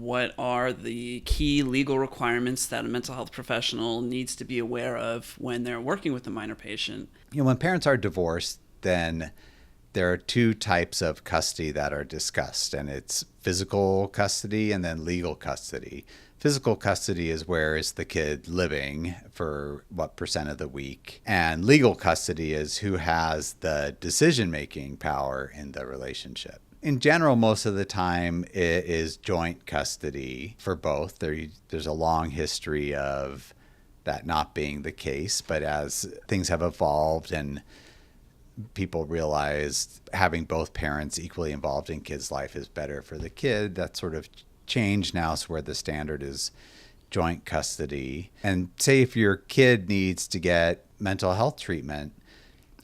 what are the key legal requirements that a mental health professional needs to be aware of when they're working with a minor patient? When parents are divorced, then there are two types of custody that are discussed, and it's physical custody and then legal custody. Physical custody is where is the kid living for what percent of the week, and legal custody is who has the decision-making power in the relationship. In general, most of the time, it is joint custody for both. There's a long history of that not being the case, but as things have evolved and people realized having both parents equally involved in kids' life is better for the kid, that's sort of changed now, so where the standard is joint custody. And say if your kid needs to get mental health treatment,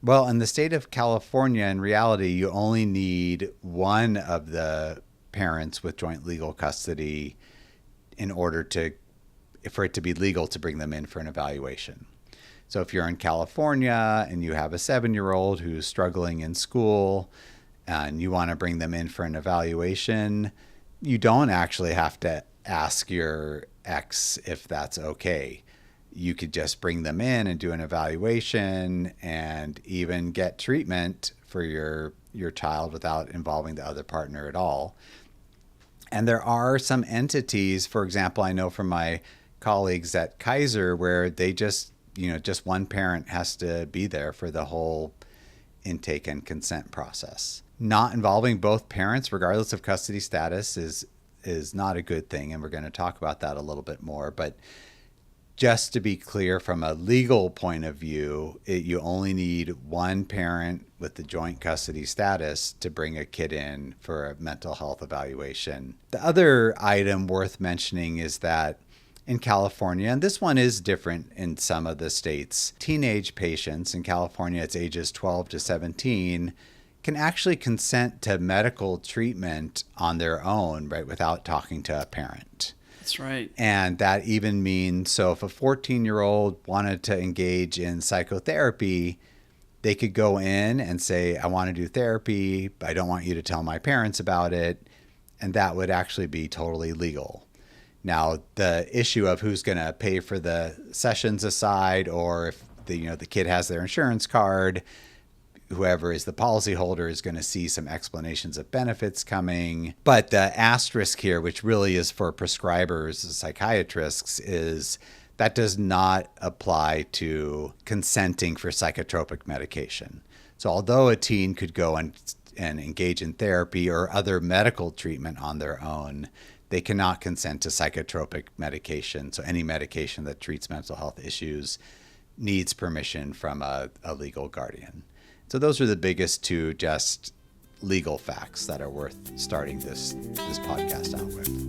well, in the state of California, in reality, you only need one of the parents with joint legal custody in order for it to be legal to bring them in for an evaluation. So if you're in California and you have a 7-year-old who's struggling in school and you want to bring them in for an evaluation, you don't actually have to ask your ex if that's okay. You could just bring them in and do an evaluation and even get treatment for your child without involving the other partner at all. And there are some entities, for example, I know from my colleagues at Kaiser, where they just one parent has to be there for the whole intake and consent process. Not involving both parents, regardless of custody status, is not a good thing, and we're going to talk about that a little bit more. But just to be clear, from a legal point of view, you only need one parent with the joint custody status to bring a kid in for a mental health evaluation. The other item worth mentioning is that in California, and this one is different in some of the states, teenage patients in California, it's ages 12 to 17, can actually consent to medical treatment on their own, right, without talking to a parent. That's right. And that even means, so if a 14-year-old wanted to engage in psychotherapy, they could go in and say, I want to do therapy, but I don't want you to tell my parents about it. And that would actually be totally legal. Now, the issue of who's going to pay for the sessions aside, or if the kid has their insurance card, whoever is the policyholder is going to see some explanations of benefits coming. But the asterisk here, which really is for prescribers, psychiatrists, is that does not apply to consenting for psychotropic medication. So although a teen could go and engage in therapy or other medical treatment on their own, they cannot consent to psychotropic medication. So any medication that treats mental health issues needs permission from a legal guardian. So those are the biggest two just legal facts that are worth starting this podcast out with.